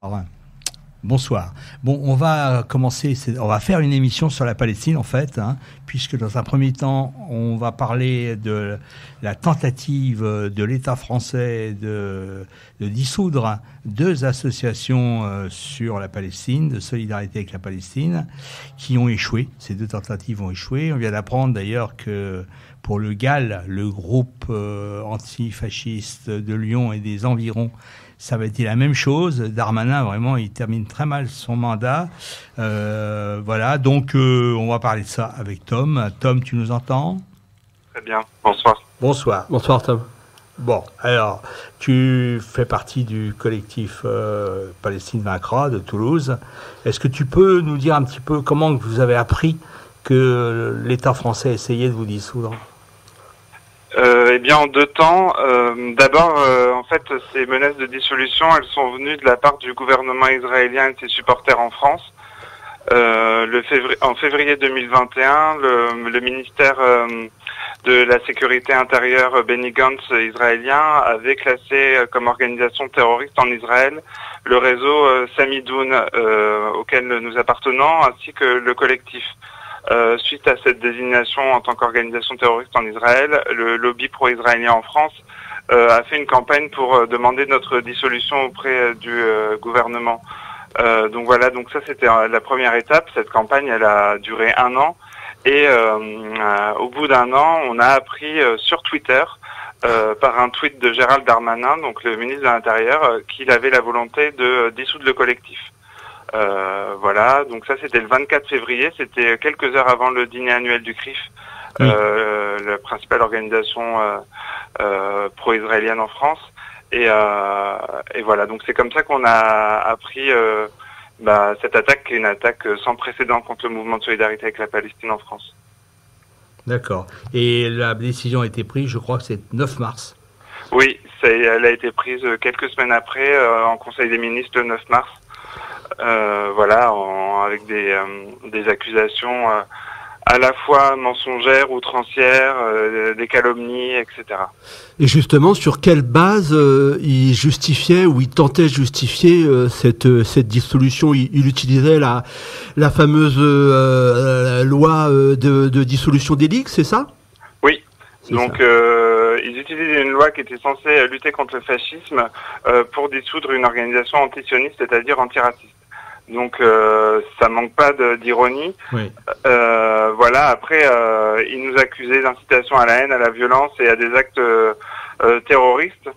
Ouais. Bonsoir. Bon, on va commencer, on va faire une émission sur la Palestine en fait, puisque dans un premier temps, on va parler de la tentative de l'État français de dissoudre deux associations sur la Palestine, de solidarité avec la Palestine, qui ont échoué. Ces deux tentatives ont échoué. On vient d'apprendre d'ailleurs que pour le GAL, le groupe antifasciste de Lyon et des environs, ça va être la même chose. Darmanin, vraiment, il termine très mal son mandat. Voilà, donc on va parler de ça avec Tom. Tom, tu nous entends ? Très bien, bonsoir. Bonsoir. Bonsoir Tom. Bon, alors, tu fais partie du collectif Palestine Vaincra de Toulouse. Est-ce que tu peux nous dire un petit peu comment vous avez appris que l'État français essayait de vous dissoudre ? Eh bien, en deux temps. D'abord, en fait, ces menaces de dissolution, elles sont venues de la part du gouvernement israélien et de ses supporters en France. En février 2021, le ministère de la Sécurité intérieure Benny Gantz israélien avait classé comme organisation terroriste en Israël le réseau Samidoun, auquel nous appartenons, ainsi que le collectif. Suite à cette désignation en tant qu'organisation terroriste en Israël, le lobby pro-israélien en France a fait une campagne pour demander notre dissolution auprès du gouvernement. Donc voilà, donc ça c'était la première étape. Cette campagne, elle a duré 1 an et au bout d'1 an, on a appris sur Twitter par un tweet de Gérald Darmanin, donc le ministre de l'Intérieur, qu'il avait la volonté de dissoudre le collectif. Voilà, donc ça c'était le 24 février, c'était quelques heures avant le dîner annuel du CRIF, la principale organisation pro-israélienne en France. Et voilà, donc c'est comme ça qu'on a appris cette attaque, qui est une attaque sans précédent contre le mouvement de solidarité avec la Palestine en France. D'accord. Et la décision a été prise, je crois que c'est 9 mars. Oui, elle a été prise quelques semaines après, en Conseil des ministres le 9 mars. Voilà, avec des accusations à la fois mensongères, outrancières, des calomnies, etc. Et justement, sur quelle base il justifiait ou il tentait de justifier cette dissolution ? Il utilisait la fameuse loi de dissolution des ligues, c'est ça ? Oui. Donc, ils utilisaient une loi qui était censée lutter contre le fascisme pour dissoudre une organisation antisioniste, c'est-à-dire antiraciste. Donc ça manque pas d'ironie. Oui. Voilà. Après, ils nous accusaient d'incitation à la haine, à la violence et à des actes terroristes.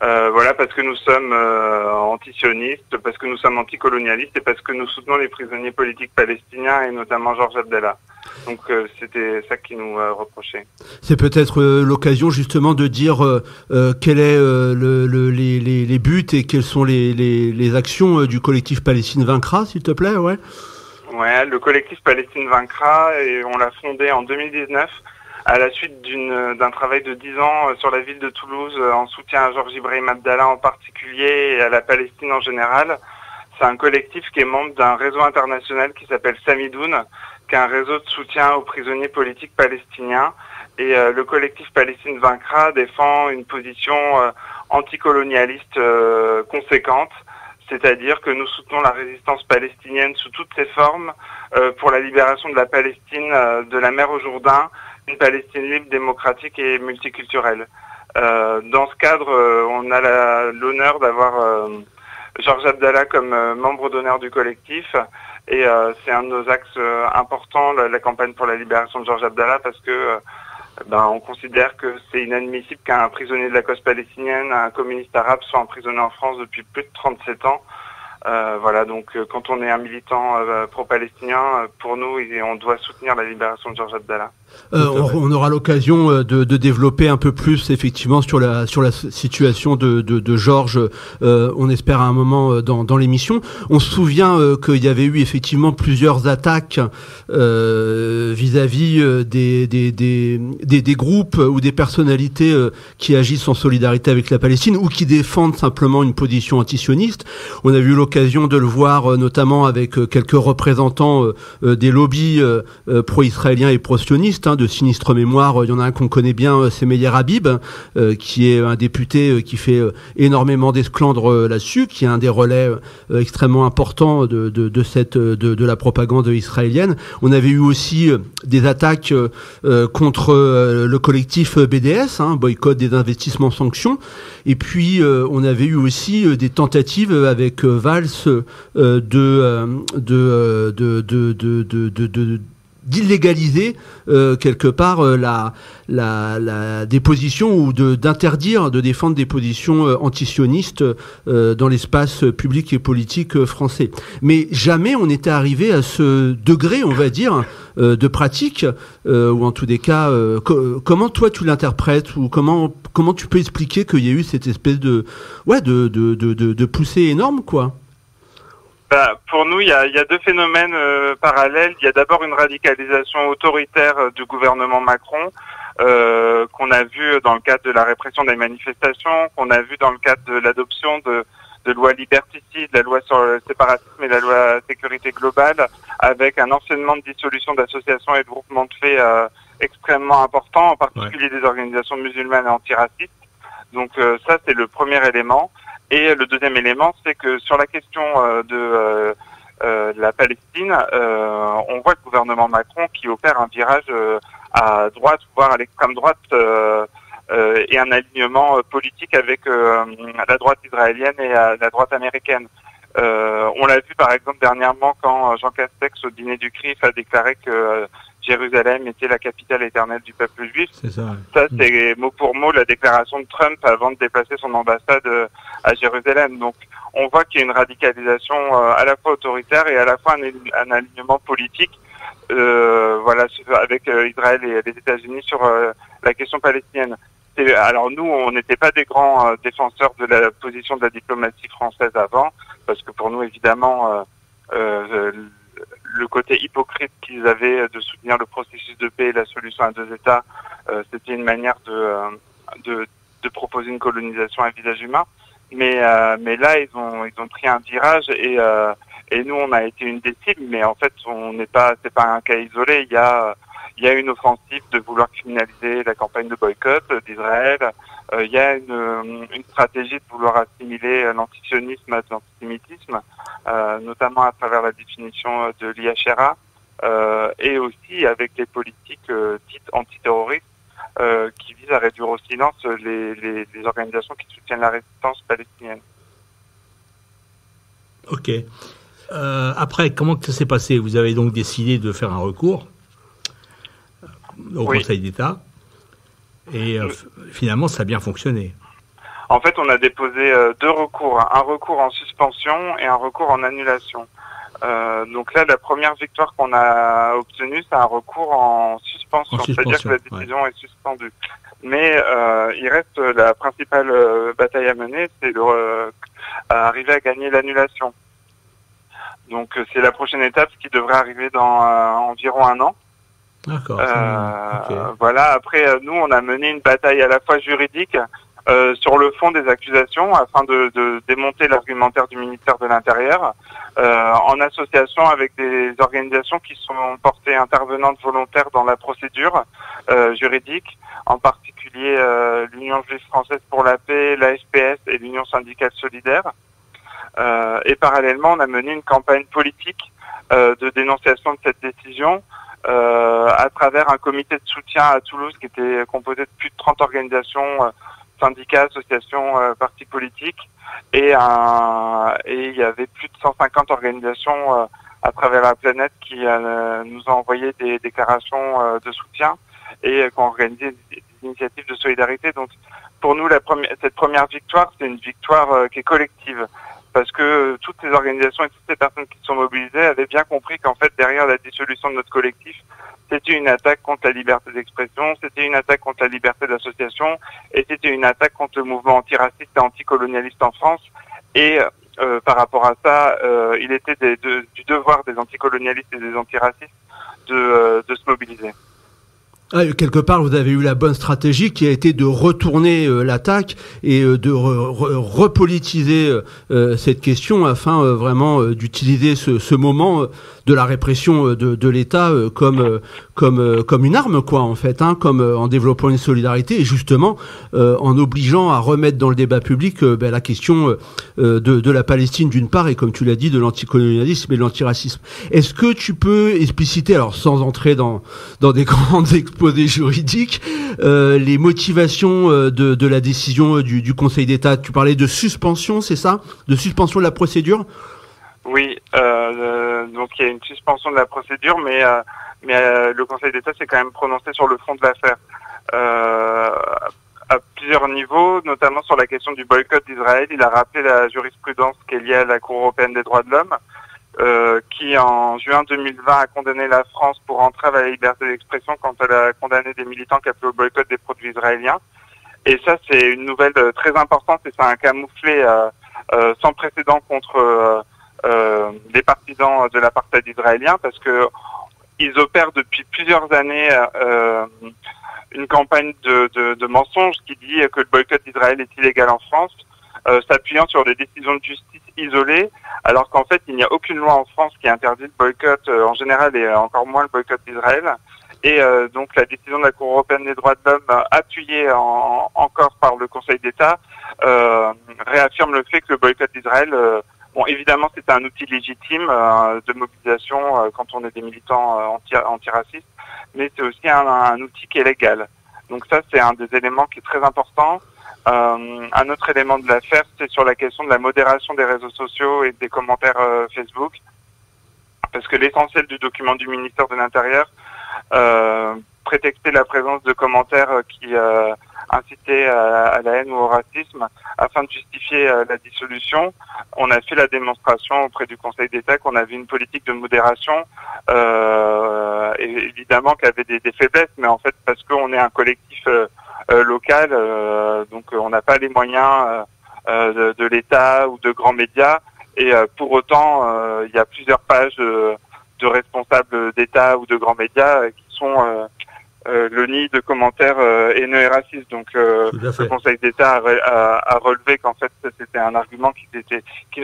Voilà, parce que nous sommes antisionistes, parce que nous sommes anticolonialistes et parce que nous soutenons les prisonniers politiques palestiniens et notamment Georges Abdallah. Donc c'était ça qui nous reprochait. C'est peut-être l'occasion justement de dire quels sont les buts et quelles sont les actions du collectif Palestine Vaincra, s'il te plaît, ouais. Ouais, le collectif Palestine Vaincra, on l'a fondé en 2019 à la suite d'un travail de 10 ans sur la ville de Toulouse en soutien à Georges Ibrahim Abdallah en particulier et à la Palestine en général. C'est un collectif qui est membre d'un réseau international qui s'appelle Samidoun, qui est un réseau de soutien aux prisonniers politiques palestiniens. Et le collectif Palestine Vaincra défend une position anticolonialiste conséquente, c'est-à-dire que nous soutenons la résistance palestinienne sous toutes ses formes pour la libération de la Palestine, de la mer au Jourdain, une Palestine libre, démocratique et multiculturelle. Dans ce cadre, on a l'honneur d'avoir Georges Abdallah comme membre d'honneur du collectif. Et c'est un de nos axes importants, la campagne pour la libération de Georges Abdallah, parce que on considère que c'est inadmissible qu'un prisonnier de la cause palestinienne, un communiste arabe, soit emprisonné en France depuis plus de 37 ans. Voilà, donc quand on est un militant pro-palestinien, pour nous, on doit soutenir la libération de Georges Abdallah. On aura l'occasion de développer un peu plus effectivement sur la situation de Georges, on espère à un moment dans l'émission. On se souvient qu'il y avait eu effectivement plusieurs attaques vis-à-vis des groupes ou des personnalités qui agissent en solidarité avec la Palestine ou qui défendent simplement une position antisioniste. On a eu l'occasion de le voir notamment avec quelques représentants des lobbies pro-israéliens et pro-sionistes. socialistes de sinistre mémoire. Il y en a un qu'on connaît bien, c'est Meyer Habib, qui est un député qui fait énormément d'esclandre là-dessus, qui est un des relais extrêmement importants de la propagande israélienne. On avait eu aussi des attaques contre le collectif BDS, boycott des investissements sanctions. Et puis on avait eu aussi des tentatives avec Valls d'illégaliser quelque part des positions ou d'interdire de défendre des positions antisionistes dans l'espace public et politique français. Mais jamais on n'était arrivé à ce degré, on va dire, de pratique, ou en tous des cas, comment toi tu l'interprètes, ou comment tu peux expliquer qu'il y a eu cette espèce de poussée énorme, quoi? Pour nous, il y a deux phénomènes parallèles. Il y a d'abord une radicalisation autoritaire du gouvernement Macron, qu'on a vu dans le cadre de la répression des manifestations, qu'on a vu dans le cadre de l'adoption de lois liberticides, la loi sur le séparatisme et la loi sécurité globale, avec un enseignement de dissolution d'associations et de groupements de faits extrêmement important, en particulier des organisations musulmanes et antiracistes. Donc ça, c'est le premier élément. Et le deuxième élément, c'est que sur la question de la Palestine, on voit le gouvernement Macron qui opère un virage à droite, voire à l'extrême droite, et un alignement politique avec la droite israélienne et la droite américaine. On l'a vu par exemple dernièrement quand Jean Castex, au dîner du CRIF, a déclaré que Jérusalem était la capitale éternelle du peuple juif. C'est ça. Ça, c'est mot pour mot la déclaration de Trump avant de déplacer son ambassade à Jérusalem. Donc, on voit qu'il y a une radicalisation à la fois autoritaire et à la fois un alignement politique, avec Israël et les États-Unis sur la question palestinienne. Alors nous, on n'était pas des grands défenseurs de la position de la diplomatie française avant, parce que pour nous, évidemment, le côté hypocrite qu'ils avaient de soutenir le processus de paix et la solution à deux États, c'était une manière de proposer une colonisation à visage humain. Mais là, ils ont pris un virage et nous, on a été une des cibles, mais en fait, c'est pas un cas isolé. Il y a une offensive de vouloir criminaliser la campagne de boycott d'Israël. Il y a une stratégie de vouloir assimiler l'antisionisme à l'antisémitisme, notamment à travers la définition de l'IHRA, et aussi avec les politiques dites antiterroristes qui visent à réduire au silence les organisations qui soutiennent la résistance palestinienne. Ok. Après, comment ça s'est passé? Vous avez donc décidé de faire un recours au Conseil d'État, et finalement ça a bien fonctionné. En fait, on a déposé deux recours, un recours en suspension et un recours en annulation. Donc là, la première victoire qu'on a obtenue, c'est un recours en suspension, c'est-à-dire que la décision est suspendue. Mais il reste la principale bataille à mener, c'est arriver à gagner l'annulation. Donc c'est la prochaine étape, qui devrait arriver dans environ un an. D'accord. Okay. Voilà. Après, nous, on a mené une bataille à la fois juridique sur le fond des accusations, afin de démonter l'argumentaire du ministère de l'Intérieur, en association avec des organisations qui sont portées intervenantes volontaires dans la procédure juridique, en particulier l'Union juive française pour la paix, la FPS et l'Union syndicale solidaire. Et parallèlement, on a mené une campagne politique de dénonciation de cette décision, à travers un comité de soutien à Toulouse qui était composé de plus de 30 organisations, syndicats, associations, partis politiques, et il y avait plus de 150 organisations à travers la planète qui nous ont envoyé des déclarations de soutien et qui ont organisé des initiatives de solidarité. Donc pour nous, cette première victoire, c'est une victoire qui est collective, parce que toutes ces organisations et toutes ces personnes qui sont mobilisées avaient bien compris qu'en fait, derrière la dissolution de notre collectif, c'était une attaque contre la liberté d'expression, c'était une attaque contre la liberté d'association, et c'était une attaque contre le mouvement antiraciste et anticolonialiste en France. Et par rapport à ça, il était du devoir des anticolonialistes et des antiracistes de se mobiliser. Quelque part, vous avez eu la bonne stratégie qui a été de retourner l'attaque et de repolitiser cette question afin vraiment d'utiliser ce moment de la répression de l'État comme une arme, quoi, en fait, comme en développant une solidarité et justement en obligeant à remettre dans le débat public la question de la Palestine d'une part et, comme tu l'as dit, de l'anticolonialisme et de l'antiracisme. Est-ce que tu peux expliciter, alors sans entrer dans des grandes exposés juridiques, les motivations de la décision du Conseil d'État? Tu parlais de suspension, c'est ça? De suspension de la procédure? Oui, donc il y a une suspension de la procédure, mais le Conseil d'État s'est quand même prononcé sur le fond de l'affaire à plusieurs niveaux, notamment sur la question du boycott d'Israël. Il a rappelé la jurisprudence qui est liée à la Cour européenne des droits de l'homme, qui en juin 2020 a condamné la France pour entrave à la liberté d'expression quand elle a condamné des militants qui appelaient au boycott des produits israéliens. Et ça, c'est une nouvelle très importante et c'est un camouflet sans précédent contre les partisans de l'apartheid israélien, parce que ils opèrent depuis plusieurs années une campagne de mensonges qui dit que le boycott d'Israël est illégal en France, s'appuyant sur des décisions de justice isolées, alors qu'en fait il n'y a aucune loi en France qui interdit le boycott en général et encore moins le boycott d'Israël. Et donc la décision de la Cour européenne des droits de l'homme, appuyée encore par le Conseil d'État, réaffirme le fait que le boycott d'Israël, bon, évidemment, c'est un outil légitime de mobilisation quand on est des militants antiracistes, mais c'est aussi un outil qui est légal. Donc ça, c'est un des éléments qui est très important. Un autre élément de l'affaire, c'est sur la question de la modération des réseaux sociaux et des commentaires Facebook, parce que l'essentiel du document du ministère de l'Intérieur prétextait la présence de commentaires qui incitaient à la haine ou au racisme afin de justifier la dissolution. On a fait la démonstration auprès du Conseil d'État qu'on avait une politique de modération, et évidemment qu'elle avait des faiblesses, mais en fait parce qu'on est un collectif local, donc on n'a pas les moyens de l'État ou de grands médias, et pour autant il y a plusieurs pages de responsables d'État ou de grands médias qui sont le nid de commentaires haineux et racistes. Donc le Conseil d'État a relevé qu'en fait c'était un argument qui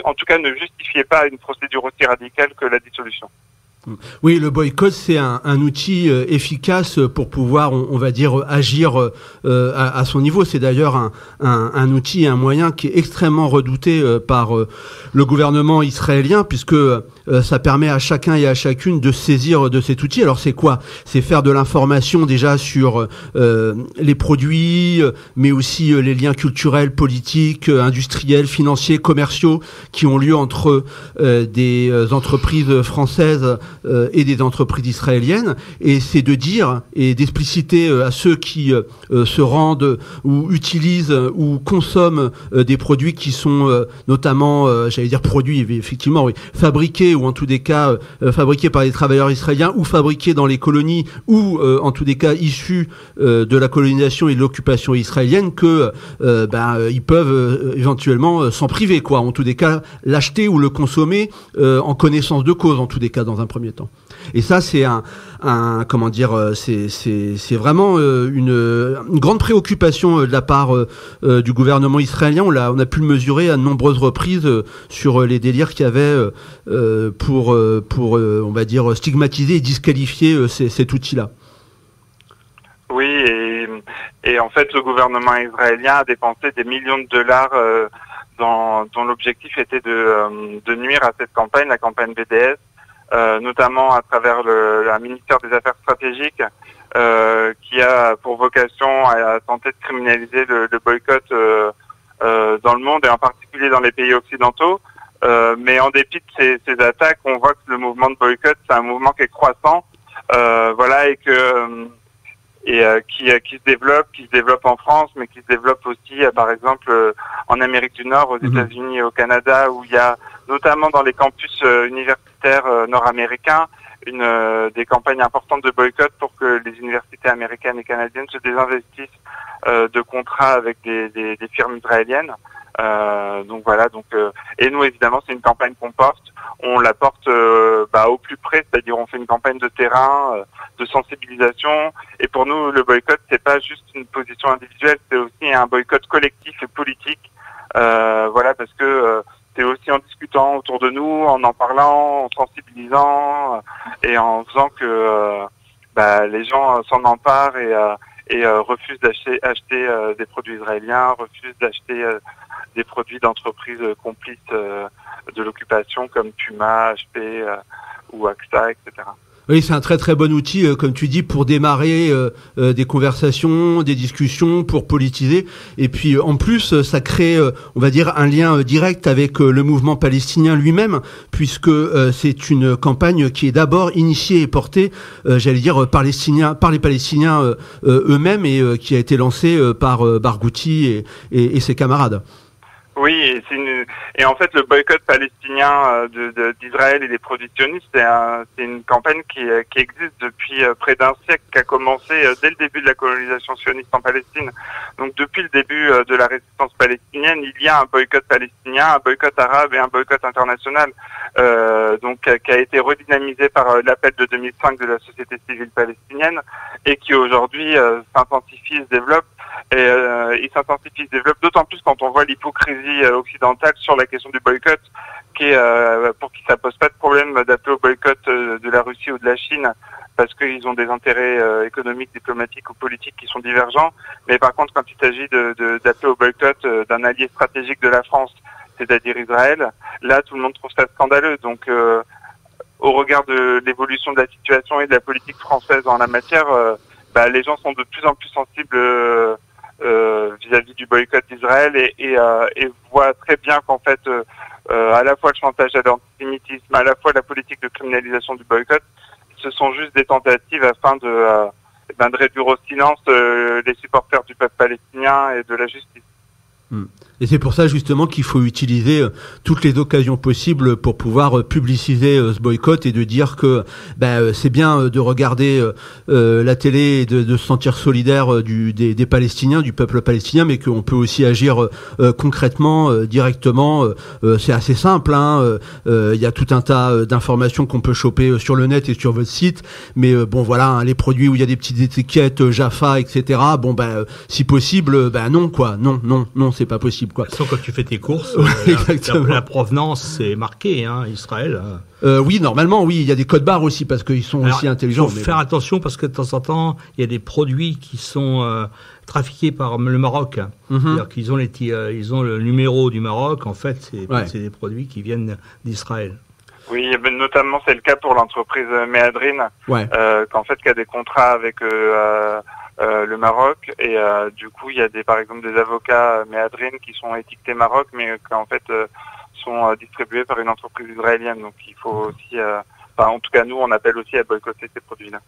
en tout cas ne justifiait pas une procédure aussi radicale que la dissolution. Oui, le boycott, c'est un outil efficace pour pouvoir, on va dire, agir à son niveau. C'est d'ailleurs un outil, un moyen qui est extrêmement redouté par le gouvernement israélien, puisque ça permet à chacun et à chacune de saisir de cet outil. Alors c'est quoi? C'est faire de l'information déjà sur les produits, mais aussi les liens culturels, politiques, industriels, financiers, commerciaux qui ont lieu entre des entreprises françaises et des entreprises israéliennes, et c'est de dire et d'expliciter à ceux qui se rendent ou utilisent ou consomment des produits qui sont notamment, j'allais dire produits, effectivement, oui, fabriqués ou en tous des cas fabriqués par des travailleurs israéliens ou fabriqués dans les colonies ou en tous des cas issus de la colonisation et de l'occupation israélienne, que ils peuvent éventuellement s'en priver, quoi, en tous des cas l'acheter ou le consommer en connaissance de cause, en tous des cas dans un premier temps. Et ça, c'est comment dire, c'est vraiment une grande préoccupation de la part du gouvernement israélien. On a pu le mesurer à de nombreuses reprises sur les délires qu'il y avait pour on va dire stigmatiser et disqualifier cet outil-là. Oui, et en fait, le gouvernement israélien a dépensé des millions de dollars dont l'objectif était de nuire à cette campagne, la campagne BDS. Notamment à travers un ministère des Affaires stratégiques qui a pour vocation à tenter de criminaliser le boycott dans le monde et en particulier dans les pays occidentaux. Mais en dépit de ces attaques, on voit que le mouvement de boycott, c'est un mouvement qui est croissant, voilà, et qui se développe en France, mais qui se développe aussi, par exemple, en Amérique du Nord, aux États-Unis et au Canada, où il y a notamment dans les campus universitaires nord-américains des campagnes importantes de boycott pour que les universités américaines et canadiennes se désinvestissent de contrats avec des firmes israéliennes. Donc voilà, et nous évidemment c'est une campagne qu'on porte. On la porte au plus près, c'est-à-dire on fait une campagne de terrain, de sensibilisation. Et pour nous, le boycott, c'est pas juste une position individuelle, c'est aussi un boycott collectif et politique. Parce que c'est aussi en discutant autour de nous, en parlant, en sensibilisant et en faisant que les gens s'en emparent et refusent d'acheter des produits israéliens, refusent d'acheter des produits d'entreprises complices de l'occupation comme Puma, HP ou AXA, etc. Oui, c'est un très très bon outil, comme tu dis, pour démarrer des conversations, des discussions, pour politiser. Et puis en plus, ça crée, on va dire, un lien direct avec le mouvement palestinien lui-même, puisque c'est une campagne qui est d'abord initiée et portée, par les Palestiniens eux-mêmes, et qui a été lancée par Barghouti et ses camarades. Oui, et en fait le boycott palestinien d'Israël et des produits sionistes, c'est une campagne qui existe depuis près d'un siècle, qui a commencé dès le début de la colonisation sioniste en Palestine. Donc depuis le début de la résistance palestinienne, il y a un boycott palestinien, un boycott arabe et un boycott international, qui a été redynamisé par l'appel de 2005 de la société civile palestinienne et qui aujourd'hui s'intensifie et se développe. Et il s'intensifie, se développe d'autant plus quand on voit l'hypocrisie occidentale sur la question du boycott, pour qui ça pose pas de problème d'appeler au boycott de la Russie ou de la Chine, parce qu'ils ont des intérêts économiques, diplomatiques ou politiques qui sont divergents. Mais par contre, quand il s'agit d'appeler au boycott d'un allié stratégique de la France, c'est-à-dire Israël, là tout le monde trouve ça scandaleux. Donc au regard de l'évolution de la situation et de la politique française en la matière, les gens sont de plus en plus sensibles vis-à-vis du boycott d'Israël et voient très bien qu'en fait à la fois le chantage à l'antisémitisme, à la fois la politique de criminalisation du boycott, ce sont juste des tentatives afin de réduire au silence les supporters du peuple palestinien et de la justice. Et c'est pour ça justement qu'il faut utiliser toutes les occasions possibles pour pouvoir publiciser ce boycott et de dire que c'est bien de regarder la télé et de se sentir solidaire des Palestiniens, du peuple palestinien, mais qu'on peut aussi agir concrètement, directement. C'est assez simple, il y a tout un tas d'informations qu'on peut choper sur le net et sur votre site, mais les produits où il y a des petites étiquettes Jaffa, etc. Si possible, non, c'est pas possible. De toute façon, quand tu fais tes courses, la provenance c'est marqué, Israël. Oui, normalement, oui. Il y a des codes barres aussi parce qu'ils sont aussi intelligents. Il faut faire attention parce que de temps en temps, il y a des produits qui sont trafiqués par le Maroc. C'est-à-dire qu'ils ont ils ont le numéro du Maroc. En fait, c'est des produits qui viennent d'Israël. Oui, notamment c'est le cas pour l'entreprise Méadrine, qui a des contrats avec le Maroc et du coup il y a par exemple des avocats Méadrine qui sont étiquetés Maroc mais qui en fait sont distribués par une entreprise israélienne, donc il faut aussi en tout cas nous on appelle aussi à boycotter ces produits-là.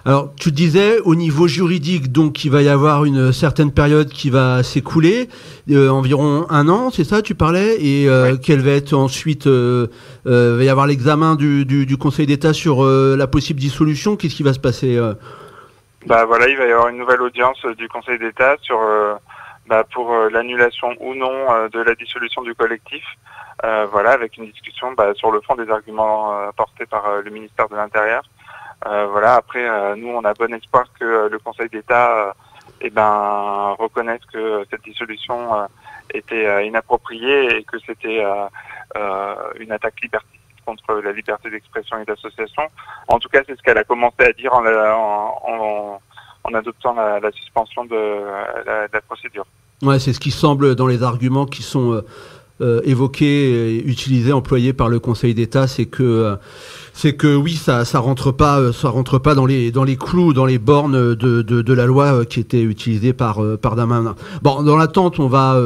Alors tu disais au niveau juridique donc il va y avoir une certaine période qui va s'écouler, environ 1 an, c'est ça tu parlais, et quelle va être ensuite va y avoir l'examen du Conseil d'État sur la possible dissolution, qu'est-ce qui va se passer il va y avoir une nouvelle audience du Conseil d'État sur pour l'annulation ou non de la dissolution du collectif. Avec une discussion sur le fond des arguments portés par le ministère de l'Intérieur. Après, nous, on a bon espoir que le Conseil d'État reconnaisse que cette dissolution était inappropriée et que c'était une attaque liberticide contre la liberté d'expression et d'association. En tout cas, c'est ce qu'elle a commencé à dire en adoptant la suspension de la procédure. Ouais, c'est ce qui semble dans les arguments qui sont évoqués, utilisés, employés par le Conseil d'État, c'est que oui, ça rentre pas dans les clous, dans les bornes de la loi qui était utilisée par Darmanin. Bon, dans l'attente, on va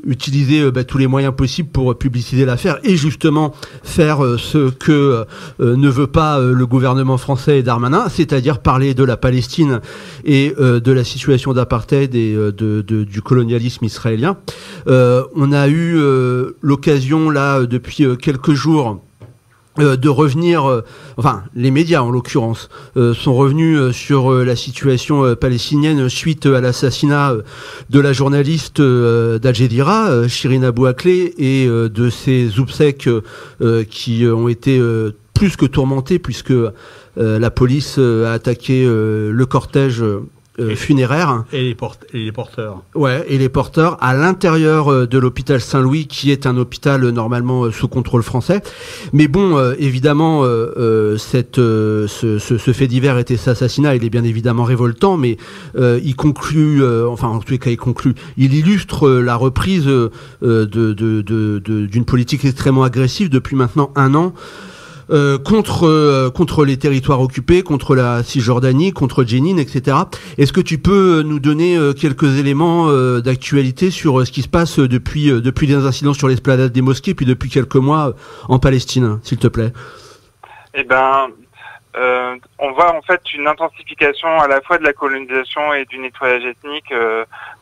utiliser tous les moyens possibles pour publiciser l'affaire et justement faire ce que ne veut pas le gouvernement français et Darmanin, c'est-à-dire parler de la Palestine et de la situation d'apartheid et du colonialisme israélien. On a eu l'occasion là depuis quelques jours de revenir, enfin les médias en l'occurrence, sont revenus sur la situation palestinienne suite à l'assassinat de la journaliste d'Al Jazeera, Shirin Abu Akleh, et de ses obsèques qui ont été plus que tourmentées, puisque la police a attaqué le cortège funéraire. Et les porteurs. Ouais, et les porteurs à l'intérieur de l'hôpital Saint-Louis, qui est un hôpital normalement sous contrôle français. Mais bon, évidemment, ce fait divers et cet assassinat, il est bien évidemment révoltant, mais il conclut, enfin en tous les cas il conclut, il illustre la reprise d'une politique extrêmement agressive depuis maintenant 1 an. Contre les territoires occupés, contre la Cisjordanie, contre Jenin, etc. Est-ce que tu peux nous donner quelques éléments d'actualité sur ce qui se passe depuis les incidents sur l'esplanade des mosquées, puis depuis quelques mois en Palestine, s'il te plaît? Eh ben, on voit en fait une intensification à la fois de la colonisation et du nettoyage ethnique,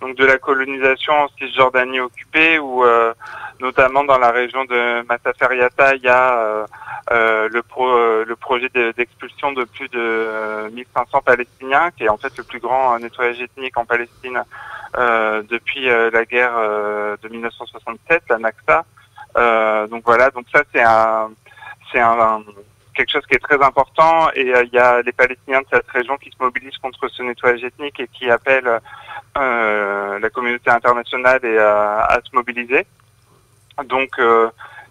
donc de la colonisation en Cisjordanie occupée, où notamment dans la région de Masafer Yatta, il y a le projet d'expulsion de plus de 1500 Palestiniens, qui est en fait le plus grand nettoyage ethnique en Palestine depuis la guerre de 1967, la Nakba. Donc voilà, donc ça c'est quelque chose qui est très important, et il y a les Palestiniens de cette région qui se mobilisent contre ce nettoyage ethnique et qui appellent la communauté internationale à se mobiliser. Donc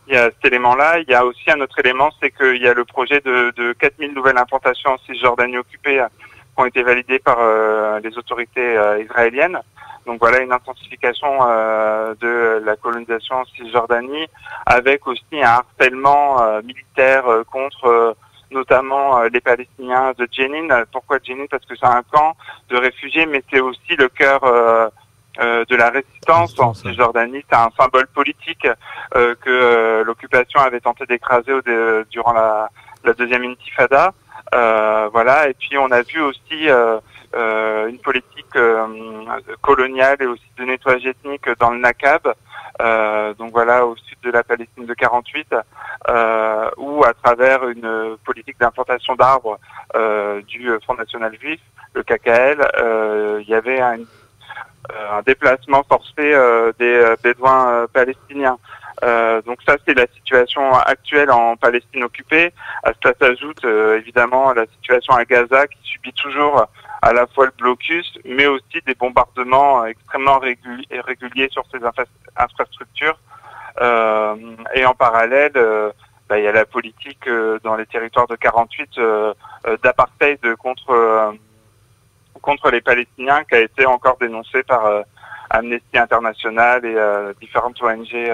il y a cet élément-là. Il y a aussi un autre élément, c'est qu'il y a le projet de 4000 nouvelles implantations en Cisjordanie occupée qui ont été validées par les autorités israéliennes. Donc voilà une intensification de la colonisation en Cisjordanie, avec aussi un harcèlement militaire contre notamment les Palestiniens de Jenin. Pourquoi Jenin? Parce que c'est un camp de réfugiés, mais c'est aussi le cœur de la résistance en Cisjordanie. C'est un symbole politique que l'occupation avait tenté d'écraser durant la deuxième intifada. Voilà. Et puis on a vu aussi une politique coloniale et aussi de nettoyage ethnique dans le Nakab, donc voilà, au sud de la Palestine de 48, où à travers une politique d'implantation d'arbres du Front National Juif, le KKL, il y avait un déplacement forcé des Bédouins palestiniens. Donc ça, c'est la situation actuelle en Palestine occupée. À cela s'ajoute évidemment la situation à Gaza, qui subit toujours à la fois le blocus, mais aussi des bombardements extrêmement réguliers sur ces infrastructures. Et en parallèle, il y a la politique dans les territoires de 48 d'apartheid contre les Palestiniens, qui a été encore dénoncée par Amnesty International et différentes ONG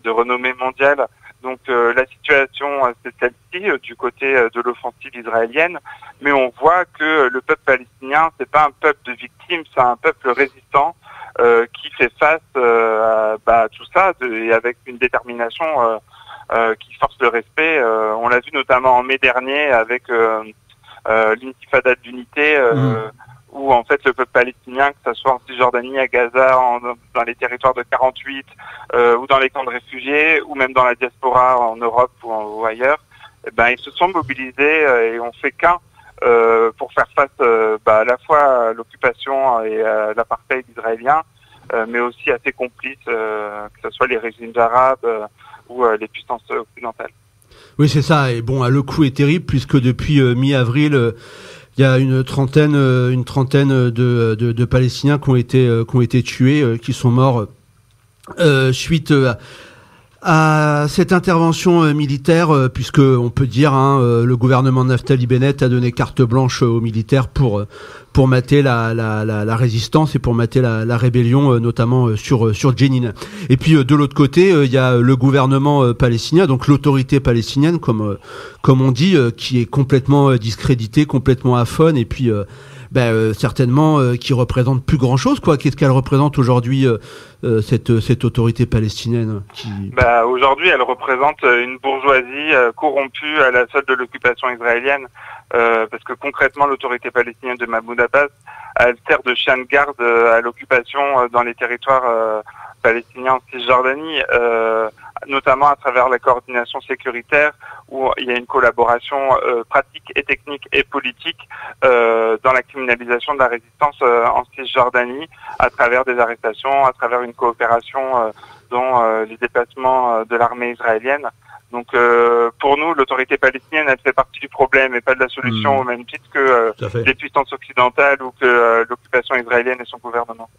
de renommée mondiale. Donc la situation, c'est celle-ci du côté de l'offensive israélienne, mais on voit que le peuple palestinien, c'est pas un peuple de victimes, c'est un peuple résistant qui fait face à tout ça, et avec une détermination qui force le respect. On l'a vu notamment en mai dernier avec l'intifada de l'unité, où en fait le peuple palestinien, que ce soit en Cisjordanie, à Gaza, dans les territoires de 48, ou dans les camps de réfugiés, ou même dans la diaspora en Europe ou ailleurs, ils se sont mobilisés et ont fait qu'un pour faire face à la fois à l'occupation et à l'apartheid israélien, mais aussi à ses complices, que ce soit les régimes arabes ou les puissances occidentales. Oui, c'est ça. Et bon, le coup est terrible, puisque depuis mi-avril, il y a une trentaine de Palestiniens qui ont été tués, qui sont morts suite à cette intervention militaire, puisque on peut dire, le gouvernement de Naftali Bennett a donné carte blanche aux militaires pour mater la résistance et pour mater la rébellion, notamment sur Jenin. Et puis de l'autre côté, il y a le gouvernement palestinien, donc l'autorité palestinienne, comme on dit, qui est complètement discréditée, complètement aphone, et puis certainement qui représente plus grand chose, quoi. Qu'est-ce qu'elle représente aujourd'hui, cette autorité palestinienne aujourd'hui, elle représente une bourgeoisie corrompue à la solde de l'occupation israélienne, parce que concrètement, l'autorité palestinienne de Mahmoud Abbas, elle sert de chien de garde à l'occupation dans les territoires palestiniens en Cisjordanie, notamment à travers la coordination sécuritaire, où il y a une collaboration pratique et technique et politique dans la criminalisation de la résistance en Cisjordanie, à travers des arrestations, à travers une coopération dans les déplacements de l'armée israélienne. Donc pour nous, l'autorité palestinienne, elle fait partie du problème et pas de la solution, au même titre que les puissances occidentales ou que l'occupation israélienne et son gouvernement.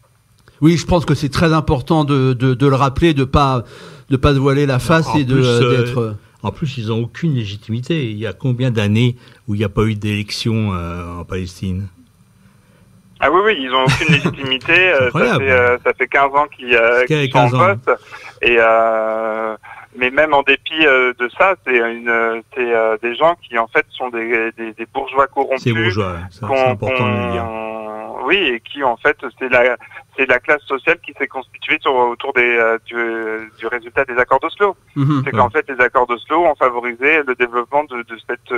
Oui, je pense que c'est très important de le rappeler, de pas se voiler la face d'être... En plus, ils n'ont aucune légitimité. Il y a combien d'années où il n'y a pas eu d'élection en Palestine ? Ah oui, ils n'ont aucune légitimité. Ça fait 15 ans qu'ils sont en poste. Et mais même en dépit de ça, c'est des gens qui en fait sont des bourgeois corrompus. C'est bourgeois, c'est important de le dire. Oui, et qui en fait c'est la classe sociale qui s'est constituée autour du résultat des accords d'Oslo. C'est qu'en fait les accords d'Oslo ont favorisé le développement de cette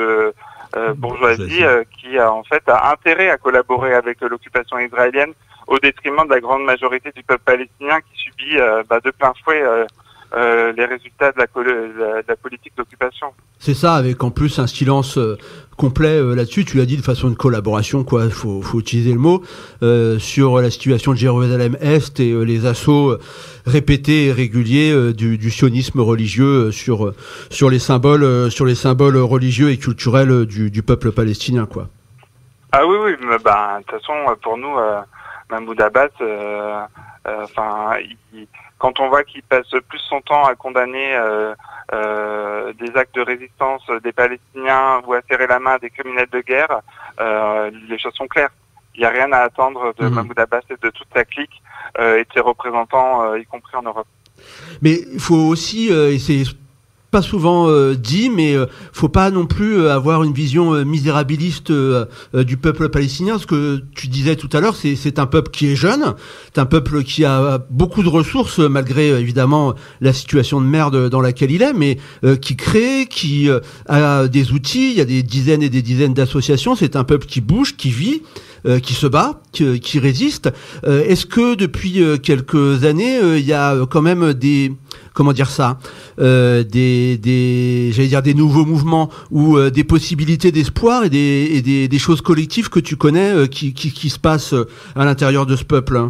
bourgeoisie qui a en fait intérêt à collaborer avec l'occupation israélienne au détriment de la grande majorité du peuple palestinien qui subit de plein fouet les résultats de la politique d'occupation. C'est ça, avec en plus un silence complet là-dessus. Tu l'as dit de façon de collaboration, quoi. Faut utiliser le mot sur la situation de Jérusalem-Est et les assauts répétés et réguliers du sionisme religieux sur les symboles religieux et culturels du peuple palestinien, quoi. Ah oui, mais de toute façon pour nous, Mahmoud Abbas, quand on voit qu'il passe plus son temps à condamner des actes de résistance des Palestiniens ou à serrer la main à des criminels de guerre, les choses sont claires. Il n'y a rien à attendre de Mahmoud Abbas et de toute sa clique et de ses représentants, y compris en Europe. Mais il faut aussi, et c'est pas souvent dit, mais faut pas non plus avoir une vision misérabiliste du peuple palestinien. Ce que tu disais tout à l'heure, c'est un peuple qui est jeune, c'est un peuple qui a beaucoup de ressources, malgré évidemment la situation de merde dans laquelle il est, mais qui crée, qui a des outils. Il y a des dizaines et des dizaines d'associations. C'est un peuple qui bouge, qui vit, qui se bat, qui résiste. Est-ce que depuis quelques années, il y a quand même des des nouveaux mouvements ou des possibilités d'espoir et des choses collectives que tu connais qui se passent à l'intérieur de ce peuple?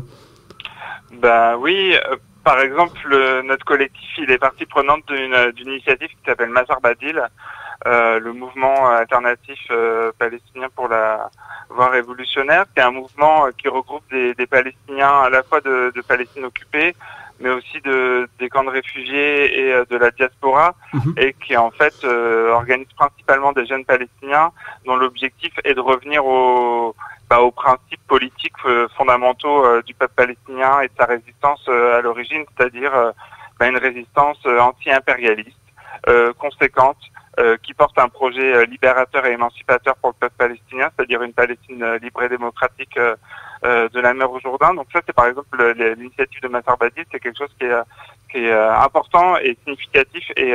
Oui, par exemple, notre collectif, il est partie prenante d'une initiative qui s'appelle Mazar Badil, le mouvement alternatif palestinien pour la voie révolutionnaire, qui est un mouvement qui regroupe des Palestiniens à la fois de Palestine occupée, mais aussi des camps de réfugiés et de la diaspora, et qui en fait organise principalement des jeunes Palestiniens dont l'objectif est de revenir aux principes politiques fondamentaux du peuple palestinien et de sa résistance à l'origine, c'est-à-dire une résistance anti-impérialiste, conséquente, qui porte un projet libérateur et émancipateur pour le peuple palestinien, c'est-à-dire une Palestine libre et démocratique de la mer au Jourdain. Donc ça, c'est par exemple l'initiative de Mazar Badil, c'est quelque chose qui est important et significatif et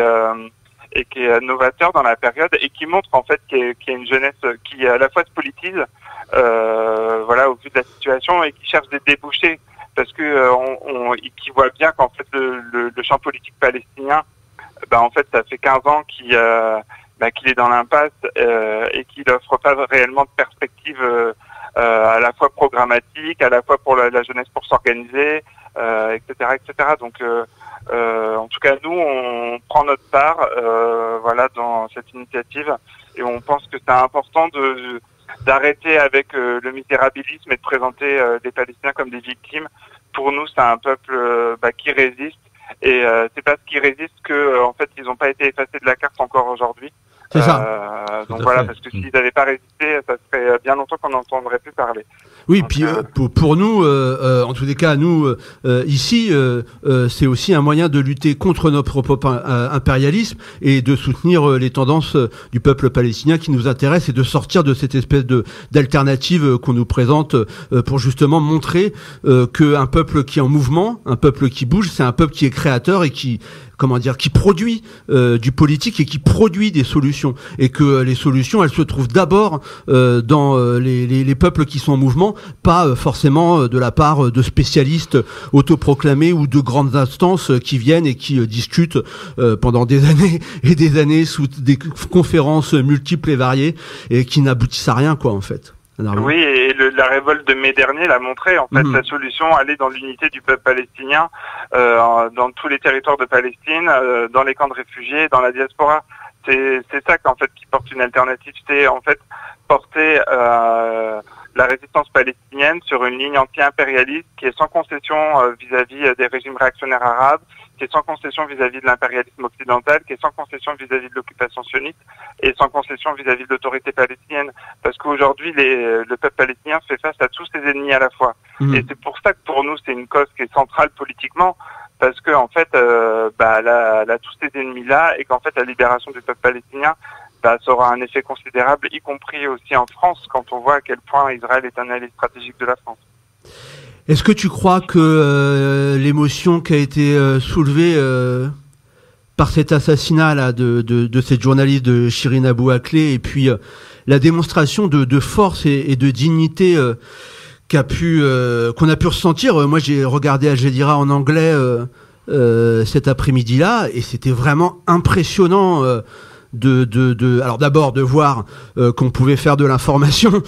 qui est novateur dans la période et qui montre en fait qu'il y a une jeunesse qui à la fois se politise, au vu de la situation, et qui cherche des débouchés, parce que qui voit bien qu'en fait le champ politique palestinien, en fait, ça fait 15 ans qu'il est dans l'impasse et qu'il n'offre pas réellement de perspective à la fois programmatique, à la fois pour la jeunesse pour s'organiser, etc., etc. Donc, en tout cas, nous, on prend notre part, dans cette initiative, et on pense que c'est important d'arrêter avec le misérabilisme et de présenter les Palestiniens comme des victimes. Pour nous, c'est un peuple qui résiste. Et c'est parce qu'ils résistent que en fait ils n'ont pas été effacés de la carte encore aujourd'hui. C'est ça. Donc voilà, parce que s'ils n'avaient pas résisté, ça serait bien longtemps qu'on n'entendrait plus parler. Oui, donc, puis pour nous, en tous les cas, nous ici, c'est aussi un moyen de lutter contre notre propre impérialisme et de soutenir les tendances du peuple palestinien qui nous intéressent, et de sortir de cette espèce d'alternative qu'on nous présente pour justement montrer qu'un peuple qui est en mouvement, un peuple qui bouge, c'est un peuple qui est créateur et qui, qui produit du politique et qui produit des solutions, et que les solutions, elles se trouvent d'abord dans les peuples qui sont en mouvement, pas forcément de la part de spécialistes autoproclamés ou de grandes instances qui viennent et qui discutent pendant des années et des années sous des conférences multiples et variées et qui n'aboutissent à rien, quoi, en fait. Oui, et la révolte de mai dernier l'a montré. En fait, la solution, elle est dans l'unité du peuple palestinien, dans tous les territoires de Palestine, dans les camps de réfugiés, dans la diaspora. C'est ça qu'en fait qui porte une alternative. C'est en fait porter la résistance palestinienne sur une ligne anti-impérialiste qui est sans concession vis-à-vis des régimes réactionnaires arabes, qui est sans concession vis-à-vis de l'impérialisme occidental, qui est sans concession vis-à-vis de l'occupation sioniste et sans concession vis-à-vis de l'autorité palestinienne. Parce qu'aujourd'hui, le peuple palestinien fait face à tous ses ennemis à la fois. Et c'est pour ça que pour nous, c'est une cause qui est centrale politiquement, parce que en fait, elle a tous ces ennemis-là, et qu'en fait, la libération du peuple palestinien, ça aura un effet considérable, y compris aussi en France, quand on voit à quel point Israël est un allié stratégique de la France. Est-ce que tu crois que l'émotion qui a été soulevée par cet assassinat là de cette journaliste de Shirin Abu Akleh, et puis la démonstration de force et de dignité qu'on a pu ressentir, moi j'ai regardé Al Jazeera en anglais cet après-midi-là, et c'était vraiment impressionnant alors d'abord de voir qu'on pouvait faire de l'information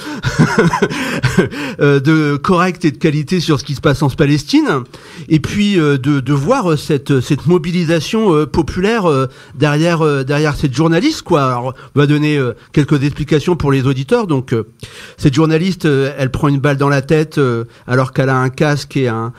de correcte et de qualité sur ce qui se passe en Palestine, et puis de voir cette mobilisation populaire derrière cette journaliste, quoi. Alors, on va donner quelques explications pour les auditeurs. Donc cette journaliste, elle prend une balle dans la tête alors qu'elle a un casque et un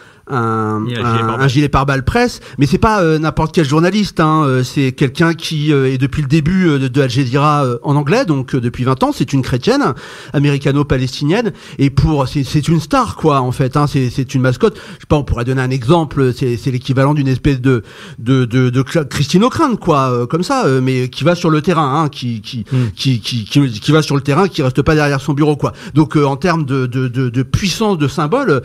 gilet pare-balles presse, mais c'est pas n'importe quel journaliste, c'est quelqu'un qui est depuis le début de Al Jazeera en anglais, donc depuis 20 ans. C'est une chrétienne américano-palestinienne, et c'est une star, quoi, en fait, c'est une mascotte. Je sais pas, on pourrait donner un exemple, c'est l'équivalent d'une espèce de Christine O'Krent, quoi, comme ça, mais qui va sur le terrain, qui va sur le terrain, qui reste pas derrière son bureau, quoi. Donc en termes de puissance de symbole,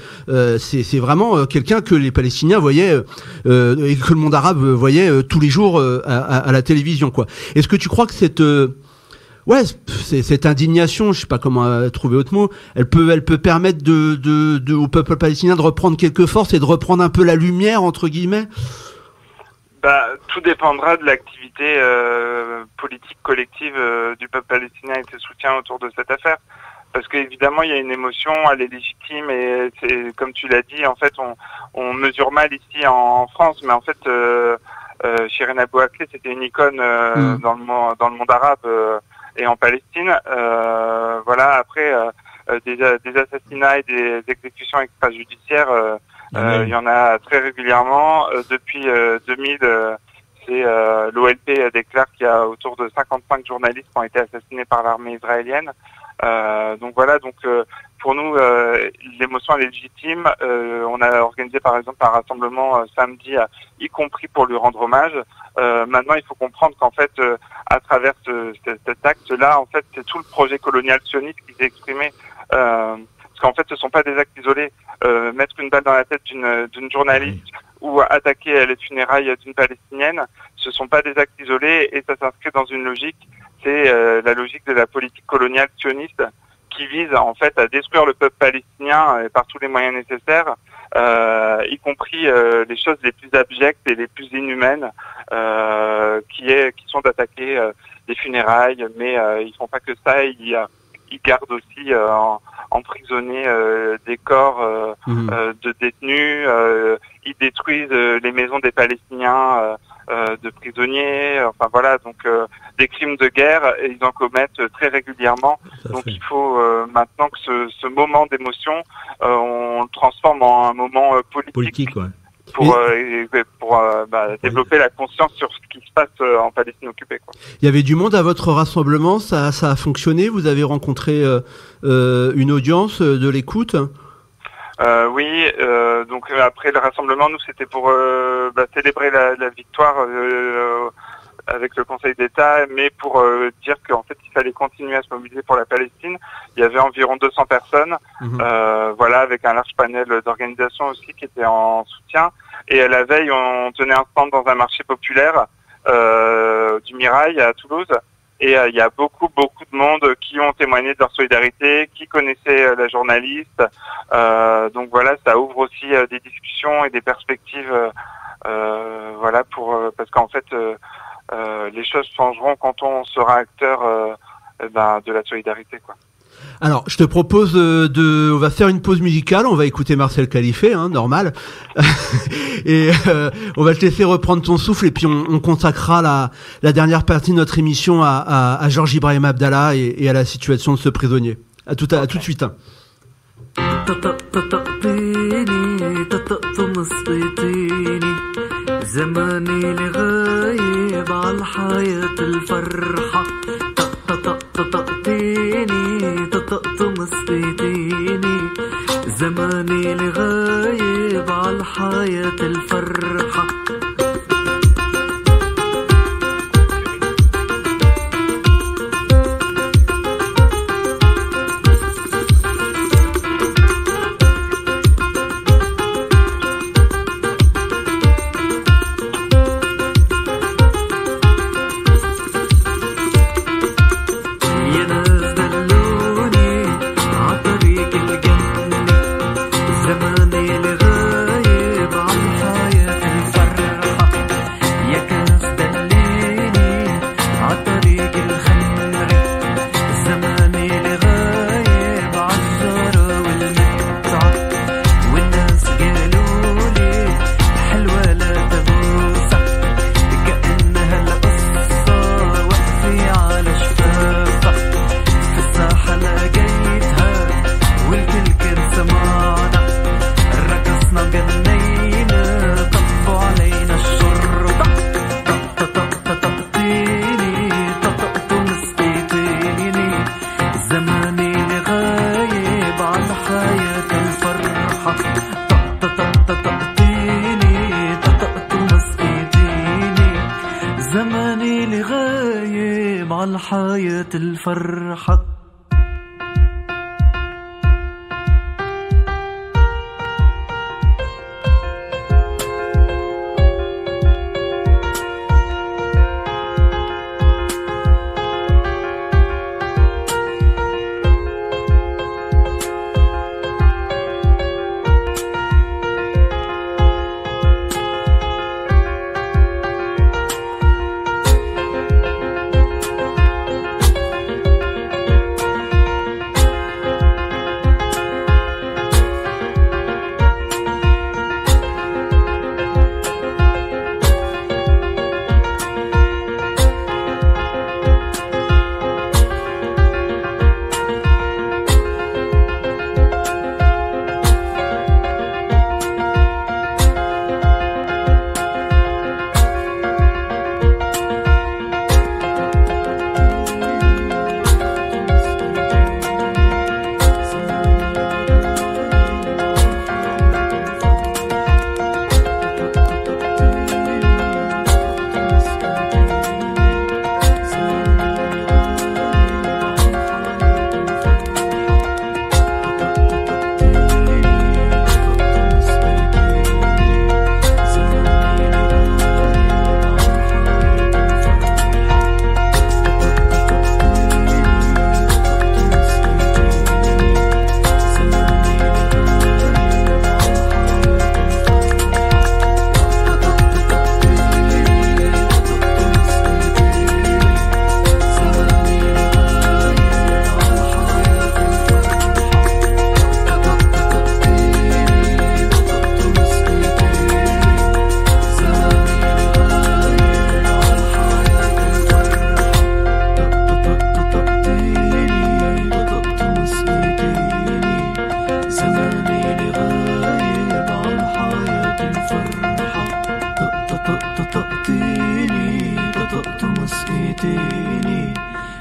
c'est vraiment quelqu'un que les Palestiniens voyaient et que le monde arabe voyait tous les jours à la télévision, quoi. Est-ce que tu crois que cette indignation, je sais pas comment trouver autre mot, elle peut permettre au peuple palestinien de reprendre quelques forces et de reprendre un peu la lumière, entre guillemets? Tout dépendra de l'activité politique collective du peuple palestinien et de ses soutiens autour de cette affaire. Parce qu'évidemment, il y a une émotion, elle est légitime, et c'est, comme tu l'as dit, en fait, on mesure mal ici en France, mais en fait, Shirin Abu Akleh, c'était une icône dans le monde arabe et en Palestine. Voilà, après, des assassinats et des exécutions extrajudiciaires, il y en a très régulièrement. Depuis 2000, c'est l'OLP déclare qu'il y a autour de 55 journalistes qui ont été assassinés par l'armée israélienne. Donc voilà, pour nous, l'émotion elle est légitime. On a organisé par exemple un rassemblement samedi, y compris pour lui rendre hommage. Maintenant, il faut comprendre qu'en fait, à travers cet acte-là, en fait, c'est tout le projet colonial sioniste qui s'est exprimé. Parce qu'en fait, ce sont pas des actes isolés. Mettre une balle dans la tête d'une journaliste ou attaquer les funérailles d'une Palestinienne, ce sont pas des actes isolés, et ça s'inscrit dans une logique. C'est la logique de la politique coloniale sioniste qui vise en fait à détruire le peuple palestinien par tous les moyens nécessaires, y compris les choses les plus abjectes et les plus inhumaines, qui sont d'attaquer des funérailles, mais ils font pas que ça, ils gardent aussi emprisonnés des corps de détenus, ils détruisent les maisons des Palestiniens de prisonniers, enfin voilà, donc des crimes de guerre, et ils en commettent très régulièrement. Donc il faut maintenant que ce moment d'émotion, on le transforme en un moment politique ouais. pour développer la conscience sur ce qui se passe en Palestine occupée, quoi. Il y avait du monde à votre rassemblement, ça a fonctionné, vous avez rencontré une audience de l'écoute? Oui, donc après le rassemblement, nous c'était pour célébrer la victoire avec le Conseil d'État, mais pour dire qu'en fait il fallait continuer à se mobiliser pour la Palestine. Il y avait environ 200 personnes, voilà, avec un large panel d'organisations aussi qui étaient en soutien. Et la veille, on tenait un stand dans un marché populaire du Mirail à Toulouse. Et il y a beaucoup de monde qui ont témoigné de leur solidarité, qui connaissaient la journaliste. Donc voilà, ça ouvre aussi des discussions et des perspectives, voilà, parce qu'en fait, les choses changeront quand on sera acteur de la solidarité, quoi. Alors, je te propose on va faire une pause musicale, on va écouter Marcel Khalife, normal. Et on va te laisser reprendre ton souffle et puis on consacrera la dernière partie de notre émission à Georges Ibrahim Abdallah et à la situation de ce prisonnier. À tout de suite. زماني لغايب على الحياة الفرحة الفرحة